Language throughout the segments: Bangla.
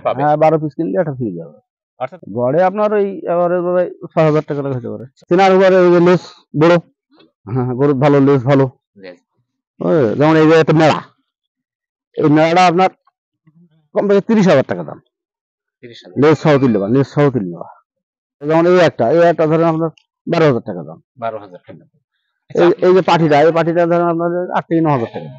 পাবে। হ্যাঁ 12 পিস কিনলে একটা ফ্রি যাবে। অর্থাৎ গড়ে আপনার ওই এবারে 6,000 টাকা হতে পারে। কেনার উপরে ওই যে লেস বড়, হ্যাঁ গরুর ভালো লেস ভালো, যেমন এই যে একটা মেলা, এই মেলাটা আপনার কম থেকে 30,000 টাকা দাম। 30,000 লেস সহ কিনলে বা লেস সহ কিনলে বা যেমন এই একটা ধরেন আপনার 12,000 টাকা দাম। 12,000 টাকা। আচ্ছা এই যে পাঠিটা ধরেন আপনার 8 থেকে 9,000 টাকা।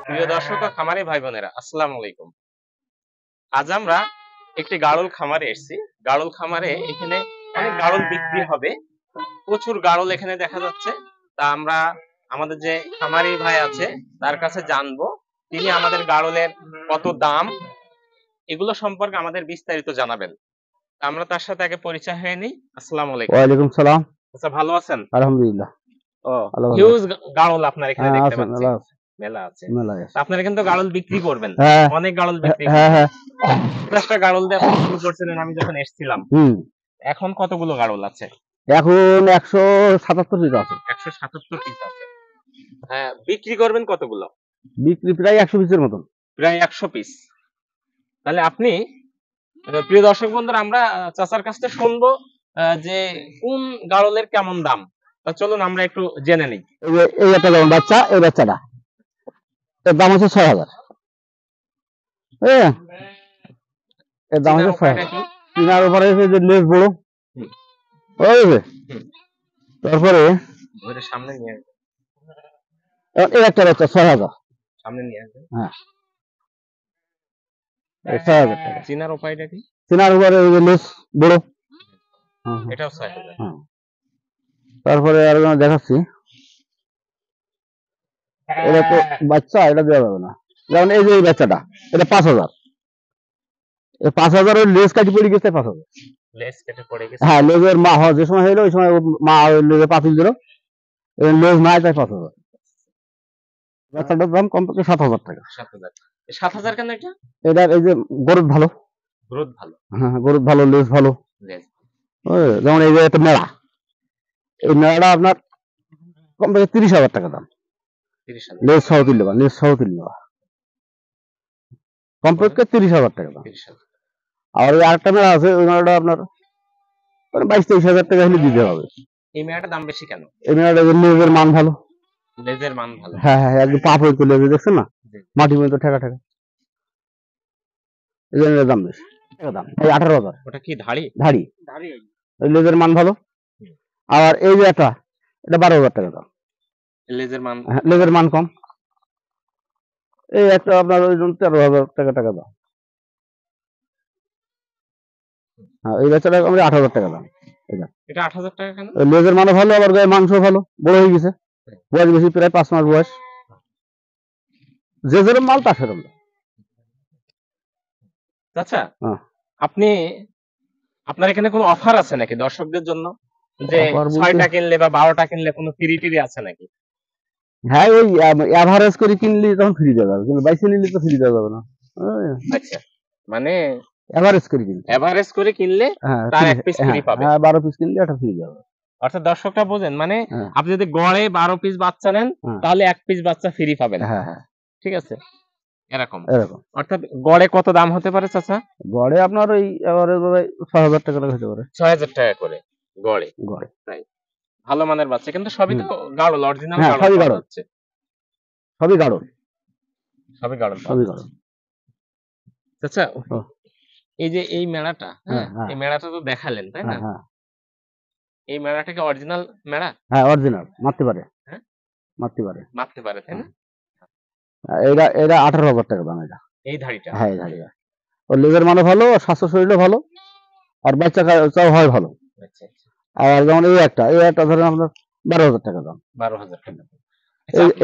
প্রিয় দর্শক ও খামারি ভাই বোনেরা, আসসালামু আলাইকুম। আজ আমরা একটি গাড়ল খামারে এসেছি। গাড়ল খামারে এখানে অনেক গাড়ল বিক্রি হবে, প্রচুর গাড়ল এখানে দেখা যাচ্ছে। তা আমরা আমাদের যে খামারি ভাই আছে তার কাছে জানবো তিনি আমাদের গাড়লের কত দাম এগুলো সম্পর্কে আমাদের বিস্তারিত জানাবেন। আমরা তার সাথে আগে পরিচয় হয়ে নিই। আসসালামু আলাইকুম। ওয়ালাইকুম সালাম। আচ্ছা, ভালো আছেন? আলহামদুলিল্লাহ। ও, ভালো ভালো। হিউজ গাড়ল আপনার এখানে দেখতে আছে পাচ্ছি। মেলা আছে। মেলা আছে। মেলা আছে। তা আপনারা কিন্তু গাড়ল বিক্রি করবেন, হ্যাঁ অনেক গাড়ল বিক্রি হ্যাঁ করবেন। হ্যাঁ। 50টা গাড়ল দিয়ে আপনি শুরু করছিলেন আমি যখন এসেছিলাম। এখন কতগুলো গাড়ল আছে? এখন 177 পিস আছে। 177 পিস আছে। হ্যাঁ, বিক্রি করবেন কতগুলো? বিক্রি প্রায় 100 পিসের মতন। প্রায় 100 পিস। তাহলে আপনি, প্রিয় দর্শক বন্ধুরা, আমরা চাচার কাছ থেকে শুনবো যে কোন গাড়লের কেমন দাম। তা চলুন আমরা একটু জেনে নিই। এই একটা যেমন বাচ্চা, এই বাচ্চাটা এর দাম হচ্ছে 6,000। হ্যাঁ, এর দাম হচ্ছে 6,000। কিনার উপরে যে লেস বড়, তারপরে সামনে নিয়ে এই একটা বাচ্চা 6,000। সামনে নিয়ে আসবেন। হ্যাঁ, 6,000 টাকা। চিনার উপায়টা কি? চিনার উপরে ওই যে লেস বড়, এটাও 6,000। তারপরে আর দেখাচ্ছি, এটা তো বাচ্চা, এটা দেওয়া যাবে না। যেমন এই যে এই বাচ্চাটা, এটা 5,000। 5,000 ওই লেস কাটি পড়ে গেছে 5,000। লেস কেটে পড়ে গেছে। হ্যাঁ, লেজের মা যে সময় হইলো ওই সময় মা লেজে পাতিল দিল, লেজ নাই তাই 5,000। বাচ্চাটার দাম কমপক্ষে 7,000 টাকা। 7,000। 7,000 কেন এটা? এটার এই যে গরুর ভালো, গ্রোথ ভালো। হ্যাঁ গরুর ভালো, লেজ ভালো। লেস। যেমন এই যে একটা মেলা, এই মেলাটা আপনার কমপক্ষে 30,000 টাকা দাম। 30,000। লেজ সহ কিনলে বা লেজ সহ কিনলে বা কমপক্ষে 30,000 টাকা দাম। 30,000। আর ওই আরেকটা মেলা আছে, ওই মেলাটা আপনার 22-23,000 টাকা হলে দিতে হবে। এই মেলাটার দাম বেশি কেন? এই মেলাটা লেজের মান ভালো। লেজের মান ভালো। হ্যাঁ হ্যাঁ, একদম পা পর্যন্ত লেজ, দেখছেন না, মাটির মধ্যে ঠেকা ঠেকা, এই জন্য দাম বেশি। দাম এই 18,000। ওটা কি ধাড়ি? ধাড়ি, লেজের মান ভালো। আর এই যে এটা 12,000 টাকা দাম। লেজের মান, লেজের মান কম। এই একটা আপনার ওই 13,000 টাকা দাম। হ্যাঁ, এই বাচ্চাটা আমরা 8,000 টাকা দাম। এটা 8,000 টাকা কেন? লেজের মানও ভালো, আবার গায়ে মাংস ভালো, বড় হয়ে গেছে, বয়স বেশি, প্রায় 5 মাস বয়স। যে যেরকম মাল তার সেরকম। আচ্ছা, আপনি, আপনার এখানে কোনো অফার আছে নাকি দর্শকদের জন্য, যে 6টা কিনলে বা 12টা কিনলে কোনো ফ্রি টিরি আছে নাকি? হ্যাঁ, ওই এভারেজ করে কিনলে তখন ফ্রি দেওয়া যাবে, কিন্তু বাইসে নিলে তো ফ্রি দেওয়া যাবে না। আচ্ছা, মানে এভারেজ করে কিনলে, এভারেজ করে কিনলে তার এক পিস ফ্রি পাবে। হ্যাঁ 12 পিস কিনলে একটা ফ্রি যাবে। অর্থাৎ দর্শকরা বোঝেন মানে হ্যাঁ। আপনি যদি গড়ে 12 পিস বাচ্চা নেন হ্যাঁ। তাহলে 1 পিস বাচ্চা ফ্রি পাবেন। হ্যাঁ হ্যাঁ ঠিক আছে, এরকম। এরকম অর্থাৎ গড়ে কত দাম হতে পারে চাচা? গড়ে আপনার ওই এবারে 6,000 টাকা করে হতে পারে। 6000 টাকা করে গড়ে। গড়ে তাই ভালো মানের বাচ্চা, কিন্তু সবই তো গাড়ল, অরিজিনাল হ্যাঁ, গাড়ল সবই পাওয়া গাড়ল। যাচ্ছে। সবই গাড়ল। সবই গাড়ল পাওয়া সবই যাচ্ছে। গাড়ল। চাচা ও। এই যে এই মেলাটা, হ্যাঁ হ্যাঁ, হ্যাঁ এই মেলাটা তো দেখালেন তাই না? হ্যাঁ হ্যাঁ এই মেলাটা কি অরিজিনাল মেলা? হ্যাঁ অরিজিনাল মারতে পারে। হ্যাঁ, মারতে পারে। মাপতে পারে তাই না? এটা এটা 18,000 টাকা দাম এটা। এই ধাড়িটা। হ্যাঁ এই ধাড়িটা ওর লেজের মানে ভালো, ওর স্বাস্থ্য শরীরও ভালো, আর বাচ্চা কাচ্চাও হয় ভালো। আচ্ছা আচ্ছা, আর যেমন এই একটা ধরেন আপনার 12,000 টাকা দাম। 12,000 টাকা।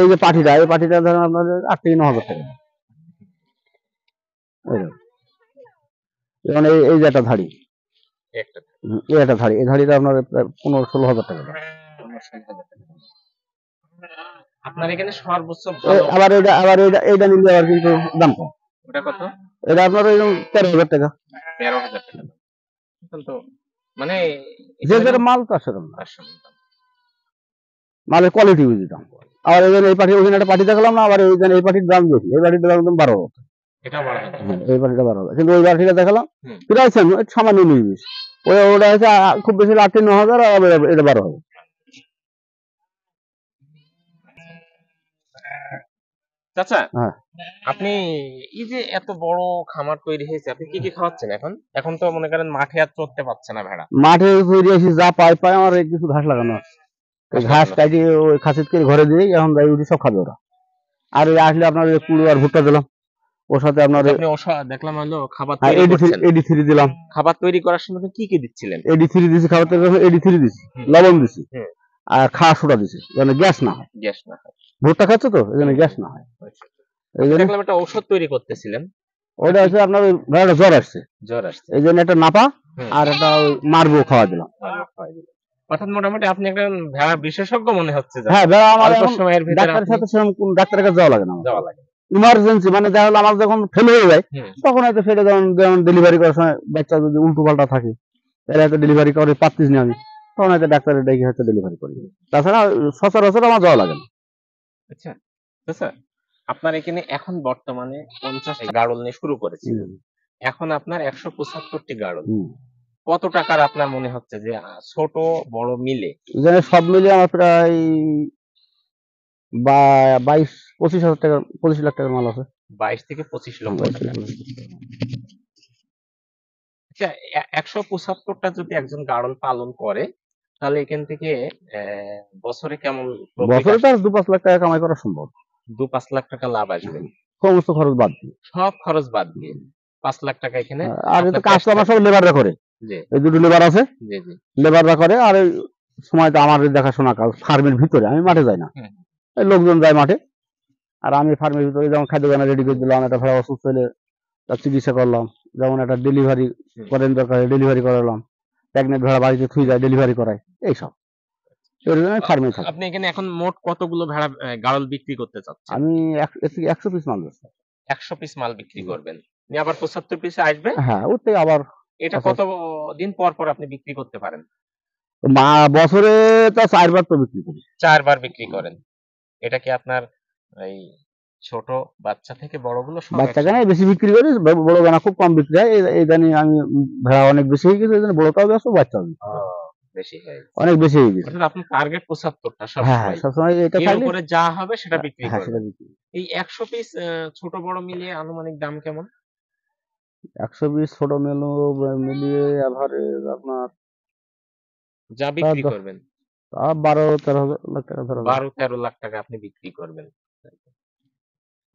এই যে পাঠিটা, এই পাঠিটা ধরেন আপনাদের 8 থেকে 9,000 টাকা দাম। এইরকম। যেমন এই যে একটা ধাড়ি, একটা এই একটা ধাড়ি, এই ধাড়িটা আপনার প্রায় 15-16,000 টাকা দাম। 15,000 টাকা। আপনার এখানে সর্বোচ্চ ভালো আবার এইটা নিলে আবার কিন্তু দাম কম। ওটা কত? এটা আপনার ওই 13,000 টাকা। 13,000 টাকা দাম। এখন তো মানে যে যেটা মাল তার সেটা দাম। তার সঙ্গে দাম। মালের কোয়ালিটি বুঝি দাম। আবার এখানে এই পাঠি, ওখানে একটা পাঠি দেখালাম না, আবার এইখানে এই পাঠির দাম বেশি, এই পাঠির দাম একদম 12,000। এটা বড় কথা। এই পাঠিটা 12,000, কিন্তু ওই পাঠিটা দেখালাম হুম। প্রায় সেম, সামান্য 19-20। ওটা হচ্ছে খুব বেশি 8-9,000, আর এটা 12,000। চাচা হ্যাঁ। আপনি এই যে এত বড় খামার তৈরি হয়েছে, আপনি কি কি খাওয়াচ্ছেন এখন? এখন তো মনে করেন মাঠে আর চড়তে পারছে না ভেড়া। মাঠে তৈরি আসি যা পাই আমার এই কিছু ঘাস লাগানো আছে। ওই ঘাস কাটিয়ে ওই খাসিত করে ঘরে দিই, এখন যাই উঠি সব খাবে ওরা। আর ওই আসলে আপনার ওই কুড়ো আর ভুট্টা দিলাম, ওর সাথে আপনার আপনি দেখলাম হলো খাবার তৈরি করছেন। AD3 দিলাম। খাবার তৈরি করার সময় আপনি কি কি দিচ্ছিলেন? AD3 দিছি, খাবার তৈরি করার সময় AD3 দিছি, লবণ দিছি, আর খাওয়া সোডা দিছি, যেন গ্যাস না হয়। গ্যাস না হয়। ভুট্টা খাচ্ছে তো এই জন্য গ্যাস না হয়। এই জন্য দেখলাম একটা ঔষধ তৈরি করতেছিলেন। ওইটা হচ্ছে আপনার ওই ভেড়াটা জ্বর আসছে, জ্বর আসছে, এই জন্য একটা নাপা আর একটা ওই মারবো খাওয়া দিলাম। অর্থাৎ মোটামুটি আপনি একটা ভেড়া বিশেষজ্ঞ মনে হচ্ছে। হ্যাঁ, ভেড়া আমার অল্প এখন সময়ের ভিতরে ডাক্তারের সাথে সেরকম কোন ডাক্তারের কাছে যাওয়া লাগে না। যাওয়া লাগে ইমার্জেন্সি মানে দেখা হলো আমার যখন ফেল হয়ে যায়, তখন হয়তো সেটা যেমন ডেলিভারি করার সময় বাচ্চা যদি উল্টো পাল্টা থাকে, তাহলে হয়তো ডেলিভারি করে পারতিস না আমি, তখন হয়তো ডাক্তারের ডেকে হয়তো ডেলিভারি করি। তাছাড়া সচরাচর আমার যাওয়া লাগে না। আচ্ছা আচ্ছা, আপনার এখানে এখন বর্তমানে 50 গাড়ল নিয়ে শুরু করেছিলেন, এখন আপনার 175টি গাড়ল। কত টাকার আপনার মনে হচ্ছে যে ছোট বড় মিলে? এখানে সব মিলে আমার প্রায় 22-25 হাজার টাকা, 25 লাখ টাকার মাল আছে। 22 থেকে 25 লক্ষ টাকা। আচ্ছা, 175টা যদি একজন গাড়ল পালন করে তাহলে এখান থেকে বছরে কেমন বছরে তো 2-5 লাখ টাকা কামাই করা সম্ভব। 2-5 লাখ টাকা লাভ আসবে সমস্ত খরচ বাদ দিয়ে, সব খরচ বাদ দিয়ে 5 লাখ টাকা এখানে। আর এটা কাজ তো আমার সব লেবাররা করে, এই দুটো লেবার আছে, লেবাররা করে। আর এই সময়টা আমার দেখাশোনা কাজ ফার্মের ভিতরে, আমি মাঠে যাই না, এই লোকজন যায় মাঠে, আর আমি ফার্মের ভিতরে যেমন খাদ্য দানা রেডি করে দিলাম, একটা ভেড়া অসুস্থ হলে তার চিকিৎসা করলাম, যেমন একটা ডেলিভারি করেন দরকার ডেলিভারি করালাম, প্রেগনেন্ট ভেড়া বাড়িতে থুই যায় ডেলিভারি করায়, এইসব ফার্মে থাকি। আপনি এখানে এখন মোট কতগুলো ভেড়া গাড়ল বিক্রি করতে চাচ্ছেন? আমি 100 পিস মাল বেচছি। 100 পিস মাল বিক্রি করবেন, নিয়ে আবার 75 পিসে আসবে। হ্যাঁ, ওর থেকে আবার এটা কত দিন পর পর আপনি বিক্রি করতে পারেন? বছরে তো 4 বার তো বিক্রি করি। 4 বার বিক্রি করেন। এটা কি আপনার এই ছোট বাচ্চা থেকে বড়গুলো সব? বাচ্চা গানা বেশি বিক্রি করি, বড় গানা খুব কম বিক্রি হয়। এই জানি আমি ভেড়া অনেক বেশি হয়ে গেছে, এই জন্য বড়টাও বেশি, বাচ্চাও বেশি হয়ে গেছে, অনেক বেশি হয়ে গেছে। অর্থাৎ আপনার টার্গেট 75টা সব হ্যাঁ, সময়। সব সময় এটা এর থাকলে উপরে যা হবে সেটা বিক্রি হ্যাঁ, করবেন। এই 100 পিস ছোট বড় মিলিয়ে আনুমানিক দাম কেমন? 100 পিস ছোট মেলু মিলিয়ে এভারেজ আপনার যা বিক্রি করবেন 12-13 লাখ টাকা ধরা যায়। 12-13 লাখ টাকা আপনি বিক্রি করবেন,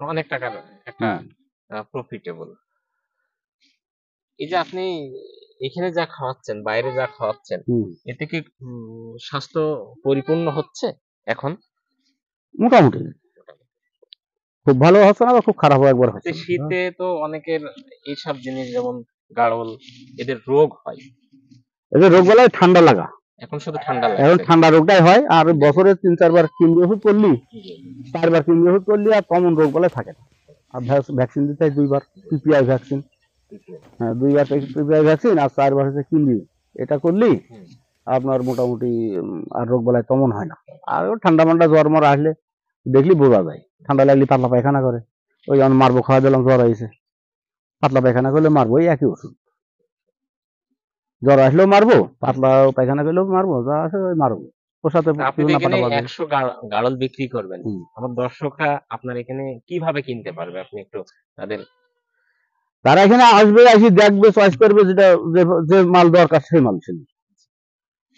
অনেক টাকার একটা প্রফিটেবল। এই যে আপনি এখানে যা খাওয়াচ্ছেন, বাইরে যা খাওয়াচ্ছেন, এতে কি স্বাস্থ্য পরিপূর্ণ হচ্ছে এখন? মোটামুটি খুব ভালো হচ্ছে না, খুব খারাপ একবার হচ্ছে। শীতে তো অনেকের এইসব জিনিস যেমন গাড়ল এদের রোগ হয়, এদের রোগ বলা ঠান্ডা লাগা, এখন শুধু ঠান্ডা লাগে, এখন ঠান্ডা রোগটাই হয়। আর বছরে 3-4 বার কেন্দ্রীয় ওষুধ করলি, 4 বার কেন্দ্রীয় ওষুধ করলি, আর কমন রোগ বলে থাকে না। আর ভ্যাকসিন দিতে হয় 2 বার, পিপিআই ভ্যাকসিন। হ্যাঁ, 2 বার পিপিআই ভ্যাকসিন, আর 4 বার হচ্ছে কেন্দ্রীয়। এটা করলি আপনার মোটামুটি আর রোগ বালাই তেমন হয় না। আর ও ঠান্ডা মান্ডা জ্বর মর আসলে দেখলি বোঝা যায়। ঠান্ডা লাগলে পাতলা পায়খানা করে, ওই যেমন মারবো খাওয়া দিলাম, জ্বর আইছে, পাতলা পায়খানা করলে মারবো, এই একই ওষুধ। জ্বর আসলেও মারবো, পাতলা পায়খানা করলেও মারবো, যা আছে ওই মারবো, ওর সাথে আপনি তো বিভিন্ন এখানে পাটা 100 গাড়ল বিক্রি করবেন, হুম। আমার দর্শকরা আপনার এখানে কিভাবে কিনতে পারবে? আপনি একটু তাদের তারা এখানে আসবে, এসে দেখবে, চয়েস করবে, যেটা যে মাল দরকার সেই মাল ছিল।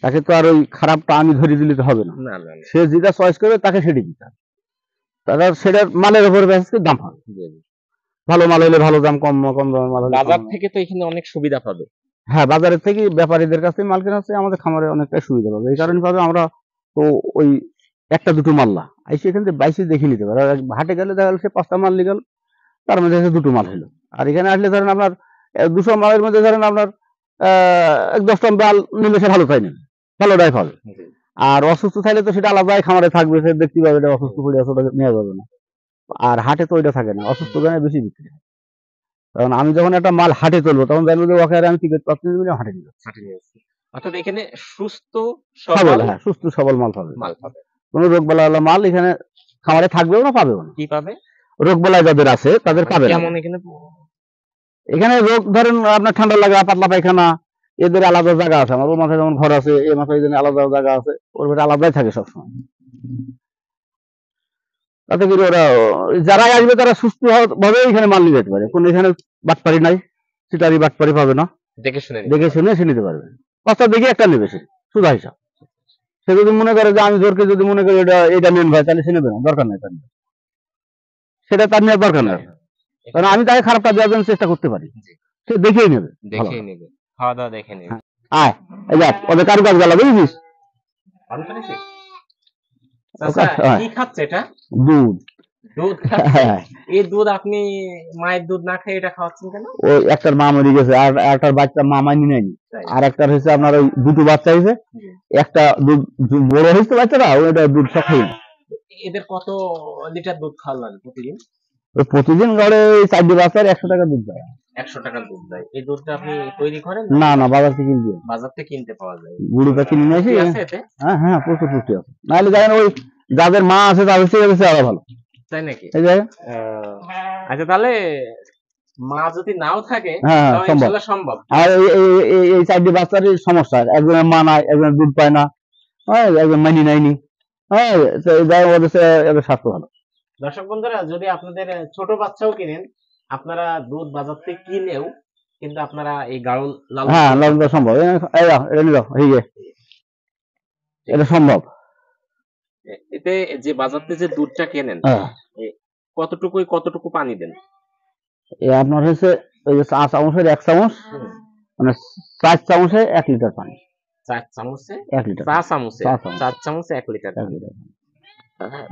তাকে তো আর ওই খারাপটা আমি ধরে দিলে তো হবে না, না না না। সে যেটা চয়েস করবে তাকে সেটি দিতে হবে। তারা সেটার মালের উপর বেসিস দাম হবে। ভালো মাল হলে ভালো দাম, কম কম দামের মাল হলে কম বাজার দাম। থেকে তো এখানে অনেক সুবিধা পাবে। হ্যাঁ, বাজারের থেকে ব্যাপারীদের কাছে মাল কেনা হচ্ছে, আমাদের খামারে অনেকটাই সুবিধা পাবে। এই কারণে পাবে আমরা তো ওই একটা দুটো মাল না, আইসি এখান থেকে বাইসে দেখে নিতে পারে। আর হাটে গেলে দেখা গেল সে 5টা মাল নিয়ে গেল, তার মধ্যে হচ্ছে দুটো মাল হলো। আর এখানে আসলে ধরেন আপনার 200 মালের মধ্যে ধরেন আপনার 10টা মাল নিলে সে ভালো চাই নেবে, ভালোটাই পাবে। আর অসুস্থ থাকলে তো সেটা আলাদাই খামারে থাকবে, সে দেখতে পাবে এটা অসুস্থ পড়ে আছে, ওটা নেওয়া যাবে না। আর হাটে তো ওইটা থাকে না, অসুস্থ গানে বেশি বিক্রি হয়। কারণ আমি যখন একটা মাল হাটে তুলবো, তখন জানবো যে ওকে আমি টিকিট পাচ্ছি হাটে নিয়ে যাচ্ছি। হাটে নিয়ে যাচ্ছি। অর্থাৎ এখানে সুস্থ সবল, সবল হ্যাঁ, সুস্থ সবল মাল পাবে। মাল পাবে। কোনো রোগ বালা মাল এখানে খামারে থাকবেও না, পাবেও না। কি পাবে? রোগ বালাই যাদের আছে তাদের মানে পাবে না। কেমন এখানে? এখানে রোগ ধরেন আপনার ঠান্ডা লাগা, পাতলা পায়খানা, এদের আলাদা জায়গা আছে। আমার ওর মাথায় যেমন ঘর আছে, এই মাথায় এই জন্য আলাদা জায়গা আছে, ওর ভিতরে আলাদাই থাকে সবসময়। তাতে করে ওরা যারাই আসবে তারা সুস্থ ভাবে এখানে মাল নিয়ে যেতে পারে, কোনো এখানে বাটপারি নাই, সিটারি বাটপারি পাবে না। দেখে শুনে নিতে দেখে পারবে। শুনে সে নিতে পারবে, পাঁচটা দেখে একটা নেবে, সে সুদা হিসাব। সে যদি মনে করে যে আমি জোরকে যদি মনে করি এটা নেন ভাই, তাহলে সে নেবে না, দরকার নেই তার, সেটা তার নেওয়ার দরকার না, নেই। না। কারণ আমি তাকে খারাপটা দেওয়ার জন্য চেষ্টা করতে পারি, জি। সে দেখেই নেবে। দেখেই নেবে, খাওয়া দাওয়া দেখে নেবে। হ্যাঁ, আয় এই দেখ ওদের কারুকাজ গেল, বুঝেছিস? ভালো ফেলেছিস? ও চাচা কাজ, কি খাচ্ছে এটা? দুধ। দুধ খাচ্ছে? এই দুধ আপনি মায়ের দুধ না খেয়ে এটা খাওয়াচ্ছেন কেন? ওই একটার মা মরে গেছে, আর একটার বাচ্চা মা মাইনি নেয়নি, তাই? আর একটার হচ্ছে আপনার ওই দুটো বাচ্চা হয়েছে, জি। একটা দুধ বড় হয়েছে বাচ্চারা, ওইটা দুধ সব খাই না। এদের কত লিটার দুধ খাওয়া লাগে প্রতিদিন? ওই প্রতিদিন গড়ে 4টি বাচ্চার 100 টাকা দুধ দেয়। 100 টাকার দুধ দেয়। এই দুধটা আপনি তৈরি করেন? না না, বাজার থেকে কিনতে হয়। বাজার থেকে কিনতে পাওয়া যায়। গুঁড়োটা কিনে নিয়ে আসি। পুষ্টি আছে এতে? হ্যাঁ হ্যাঁ, প্রচুর পুষ্টি আছে। নাহলে দেখেন ওই যাদের মা আছে তাদের থেকে বেশি আরো ভালো। তাই নাকি? এই যে আচ্ছা, তাহলে মা যদি নাও থাকে হ্যাঁ তাও সম্ভব। ইনশাআল্লাহ সম্ভব। আর এই 4টি বাচ্চারই সমস্যা, একজনের মা নাই, একজনের দুধ পায় না, হ্যাঁ, একজন মাইনি নেয়নি, হ্যাঁ, এদের স্বাস্থ্য ভালো। দর্শক বন্ধুরা, যদি আপনাদের ছোট বাচ্চাও কিনেন, আপনারা দুধ বাজার থেকে কিনেও কিন্তু আপনারা এই গাড়ল লালন হ্যাঁ, পালন লালন করতে করা সম্ভব। এটা নিল, এই যে এটা সম্ভব। এতে যে বাজার থেকে যে দুধটা কেনেন, হ্যাঁ, কতটুকু পানি দেন? আপনার হচ্ছে ওই যে 4 চামচের 1 চামচ, মানে 4 চামচে 1 লিটার পানি। 4 চামচে 1 লিটার 4 চামচে 4 চামচ 4 চামচে 1 লিটার 1 পানি। লিটার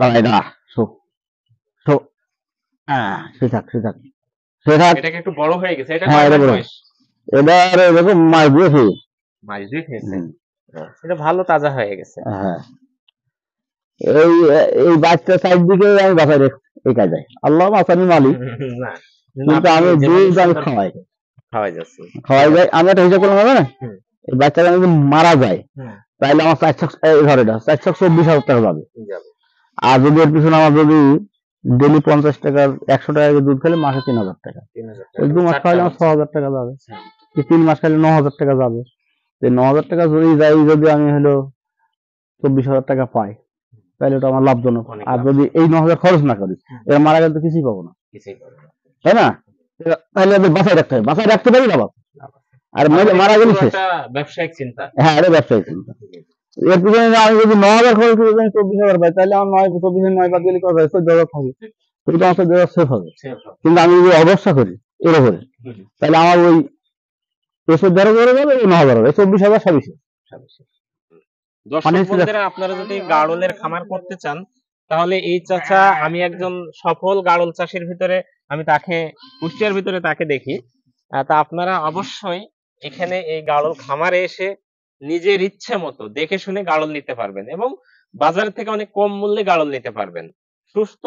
দাঁড়াই দাঁড়া, শো শো, হ্যাঁ, সে থাক সে থাক সে থাক। এটাকে একটু বড় হয়ে গেছে। এটা হ্যাঁ, কয় এটা মাস বড়। বয়স? এবার এরকম মাছ দিয়েছি। মাস 2 খেয়েছে। এটা ভালো তাজা হয়ে গেছে। হ্যাঁ, এই এই বাচ্চা সাইড দিকে আমি বাসায় রেখা যায়, আল্লাহ মাসানি মালিক, না, কিন্তু আমি দুধ আমি খাওয়াই খাওয়াই যাচ্ছে। খাওয়াই যায়। আমি একটা হিসাব করলাম, হবে না, এই বাচ্চাটা যদি মারা যায় তাহলে আমার 424,000 টাকা যাবে। আর যদি এর পিছনে আমার যদি ডেলি 50 টাকার 100 টাকা দুধ খেলে মাসে 3,000 টাকা, ওই 2 মাস খাইলে আমার 6,000 টাকা যাবে, 3 মাস খাইলে 9,000 টাকা যাবে। 9,000 টাকা যদি যাই, যদি আমি হলো 24,000 টাকা পাই, তাহলে ওটা আমার লাভজনক। আর যদি এই 9,000 খরচ না করি, এরা মারা গেলে তো কিছুই পাবো না, তাই না? তাহলে আমি বাসায় রাখতে পারি না বাবা, আর মারা গেলে শেষ। ব্যবসায়িক চিন্তা। হ্যাঁ, এটা ব্যবসায়িক চিন্তা। এর পিছনে আমি যদি 9,000 খরচ করে 24,000 পাই, তাহলে আমার 24,000 বাদ গেলে কত হয়? 14,000 থাকে, ওইটা আমার 14,000 সেফ হবে। কিন্তু আমি যদি অবস্থা করি এর উপরে, তাহলে আমার ওই 14,000 করে যাবে, 9,000 হবে, 24,000 সবই শেষ। দর্শক বন্ধুরা, আপনারা যদি গাড়লের খামার করতে চান, তাহলে এই চাচা, আমি একজন সফল গাড়ল চাষের ভিতরে আমি তাকে কুষ্টিয়ার ভিতরে তাকে দেখি। তা আপনারা অবশ্যই এখানে এই গাড়ল খামারে এসে নিজের ইচ্ছে মতো দেখে শুনে গাড়ল নিতে পারবেন এবং বাজার থেকে অনেক কম মূল্যে গাড়ল নিতে পারবেন। সুস্থ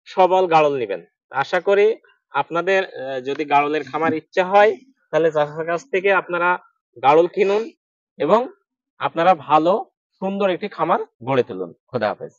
সবল গাড়ল নেবেন। আশা করি আপনাদের যদি গাড়লের খামার ইচ্ছা হয়, তাহলে চাচার কাছ থেকে আপনারা গাড়ল কিনুন এবং আপনারা ভালো সুন্দর একটি খামার গড়ে তুলুন। খোদা হাফেজ।